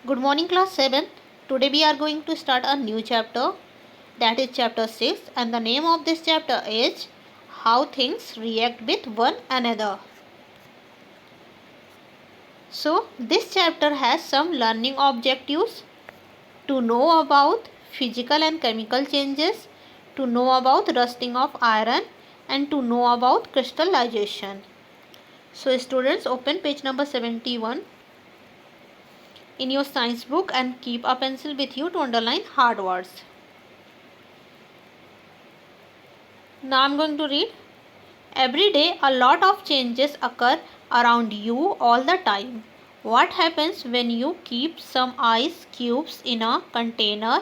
Good morning, class 7. Today we are going to start a new chapter, that is chapter 6, and the name of this chapter is How Things React with One Another. So this chapter has some learning objectives: to know about physical and chemical changes, to know about rusting of iron, and to know about crystallization. So students, open page number 71 in your science book and keep a pencil with you to underline hard words. Now I am going to read. Every day a lot of changes occur around you all the time. What happens when you keep some ice cubes in a container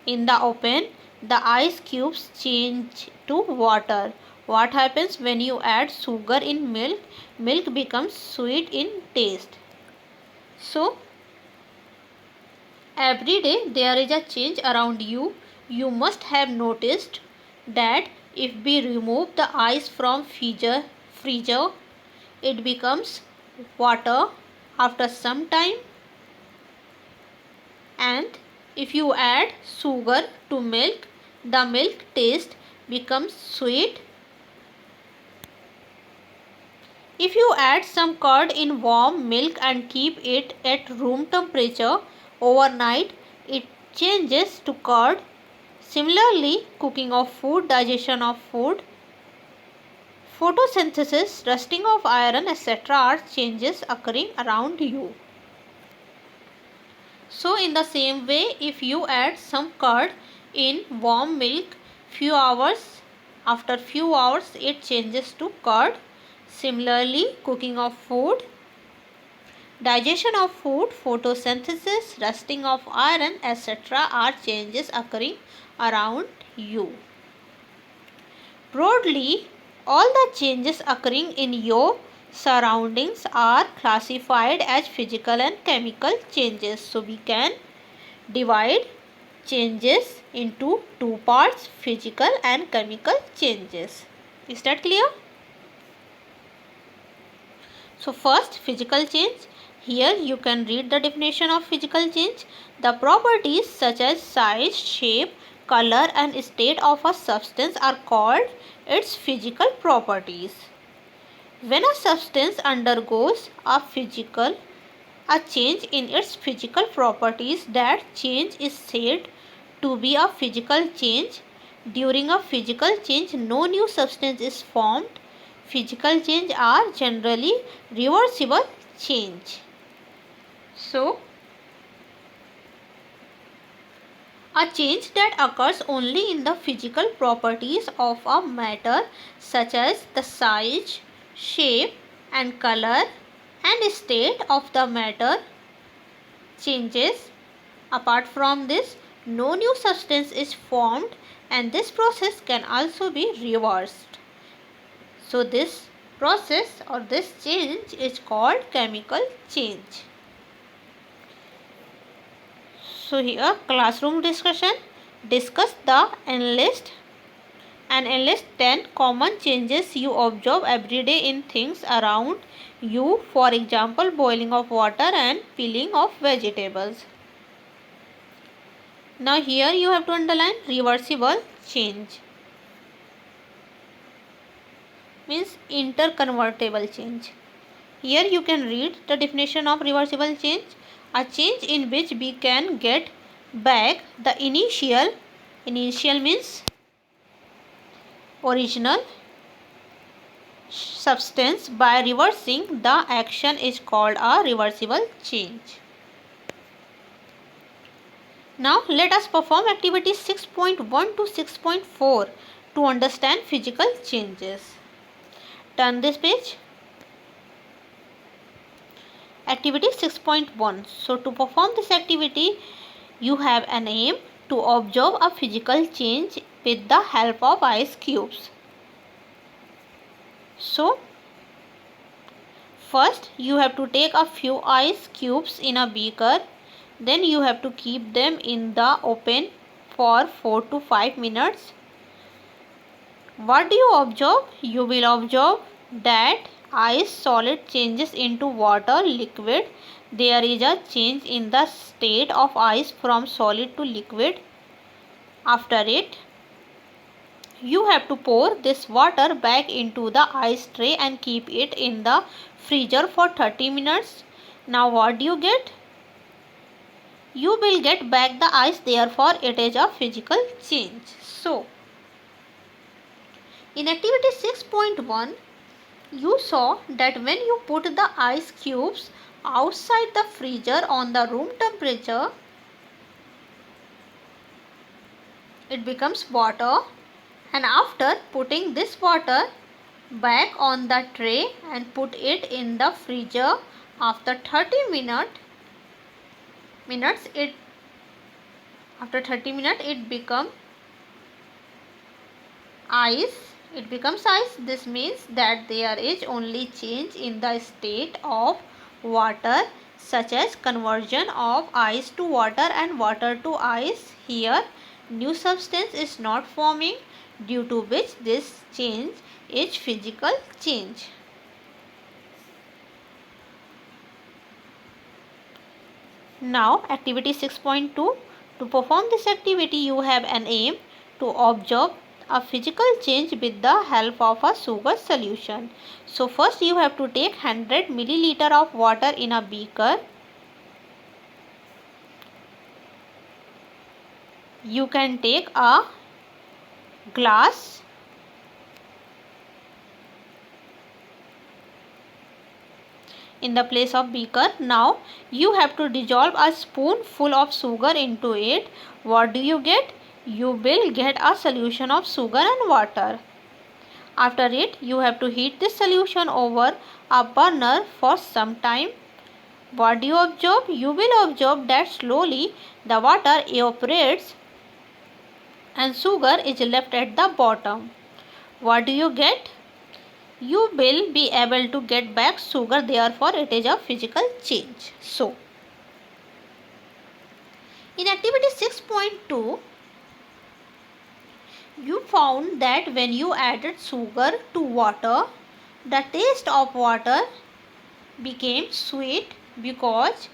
in the open? The ice cubes change to water. What happens when you add sugar in milk? Milk becomes sweet in taste. So every day there is a change around you. You must have noticed that if we remove the ice from freezer, it becomes water after some time, and if you add sugar to milk, the milk taste becomes sweet. If you add some curd in warm milk and keep it at room temperature overnight, it changes to curd. Similarly, cooking of food, digestion of food, photosynthesis, rusting of iron, etc. are changes occurring around you. So in the same way, if you add some curd in warm milk after few hours it changes to curd. Similarly, cooking of food, digestion of food, photosynthesis, rusting of iron, etc. are changes occurring around you. Broadly, all the changes occurring in your surroundings are classified as physical and chemical changes. So we can divide changes into two parts, physical and chemical changes. Is that clear? So first, physical change. Here you can read the definition of physical change. The properties such as size, shape, color and state of a substance are called its physical properties. When a substance undergoes a change in its physical properties, that change is said to be a physical change. During a physical change, no new substance is formed. Physical change are generally reversible change. So, a change that occurs only in the physical properties of a matter, such as the size, shape and color and state of the matter, changes. Apart from this, no new substance is formed, and this process can also be reversed. So this process or this change is called chemical change. So here, classroom discussion. Discuss the enlist 10 common changes you observe every day in things around you. For example, boiling of water and peeling of vegetables. Now here you have to underline reversible change. Means interconvertible change. Here you can read the definition of reversible change. A change in which we can get back the initial means original substance by reversing the action is called a reversible change. Now let us perform activity 6.1 to 6.4 to understand physical changes. Turn this page. Activity 6.1. So to perform this activity, you have an aim to observe a physical change with the help of ice cubes. So first you have to take a few ice cubes in a beaker. Then you have to keep them in the open for 4 to 5 minutes. What do you observe? You will observe that ice solid changes into water liquid, there is a change in the state of ice from solid to liquid. After it, you have to pour this water back into the ice tray and keep it in the freezer for 30 minutes. Now what do you get? You will get back the ice, therefore it is a physical change. So, in activity 6.1, you saw that when you put the ice cubes outside the freezer on the room temperature, it becomes water, and after putting this water back on the tray and put it in the freezer after 30 minutes it becomes ice. This means that there is only change in the state of water, such as conversion of ice to water and water to ice. Here new substance is not forming, due to which this change is physical change. Now activity 6.2. To perform this activity, you have an aim to observe a physical change with the help of a sugar solution. So first you have to take 100 milliliter of water in a beaker. You can take a glass in the place of beaker. Now you have to dissolve a spoonful of sugar into it. What do you get? You will get a solution of sugar and water. After it, you have to heat this solution over a burner for some time. What do you observe? You will observe that slowly the water evaporates and sugar is left at the bottom. What do you get? You will be able to get back sugar, therefore it is a physical change. So, in activity 6.2, you found that when you added sugar to water, the taste of water became sweet because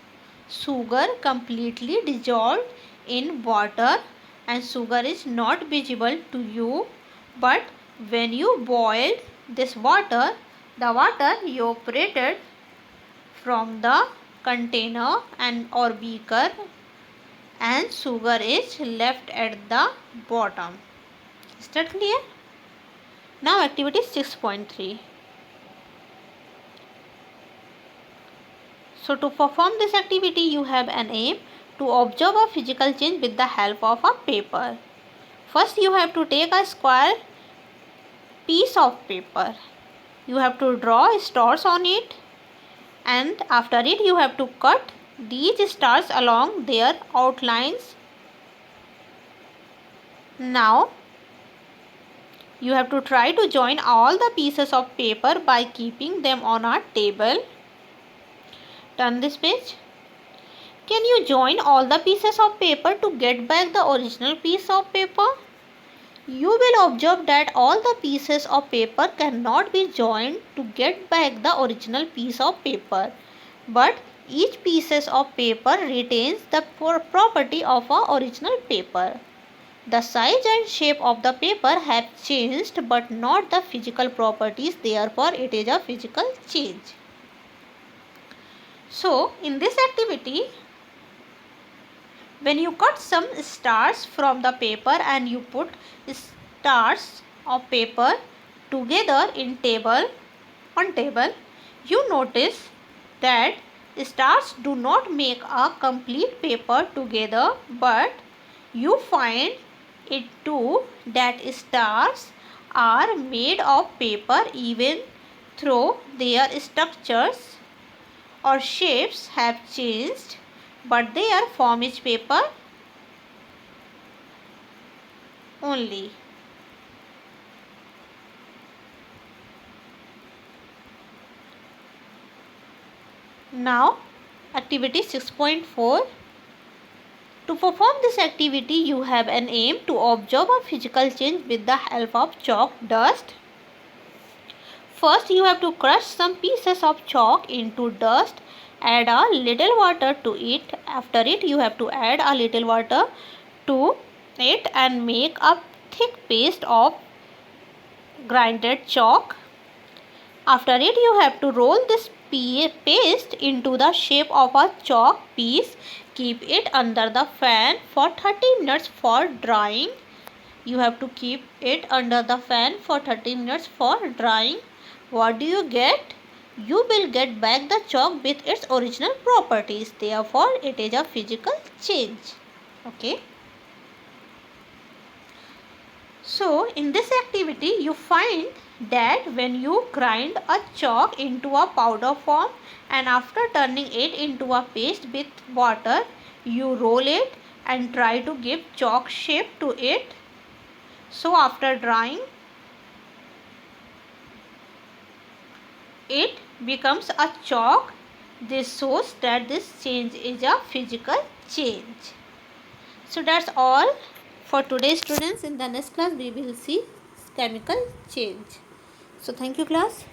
sugar completely dissolved in water and sugar is not visible to you. But when you boiled this water, the water evaporated from the container or beaker and sugar is left at the bottom. Is that clear? Now activity 6.3. So to perform this activity, you have an aim to observe a physical change with the help of a paper. First you have to take a square piece of paper. You have to draw stars on it, and after it you have to cut these stars along their outlines. Now you have to try to join all the pieces of paper by keeping them on a table. Turn this page. Can you join all the pieces of paper to get back the original piece of paper? You will observe that all the pieces of paper cannot be joined to get back the original piece of paper, but each piece of paper retains the property of a original paper. The size and shape of the paper have changed but not the physical properties, therefore it is a physical change. So in this activity, when you cut some stars from the paper and you put stars of paper together on table, you notice that stars do not make a complete paper together, but you find it too that stars are made of paper even though their structures or shapes have changed, but their form is paper only. Now activity 6.4. To perform this activity, you have an aim to observe a physical change with the help of chalk dust. first you have to crush some pieces of chalk into dust. Add a little water to it. After it you have to add a little water to it and make a thick paste of grinded chalk. After it you have to roll this paste into the shape of a chalk piece. Keep it under the fan for 30 minutes for drying. You have to keep it under the fan for 30 minutes for drying. What do you get? You will get back the chalk with its original properties. Therefore, it is a physical change. Okay. So, in this activity, you find that when you grind a chalk into a powder form and after turning it into a paste with water, you roll it and try to give chalk shape to it. So, after drying, it becomes a chalk. This shows that this change is a physical change. So that's all for today, students. In the next class we will see chemical change. So thank you, class.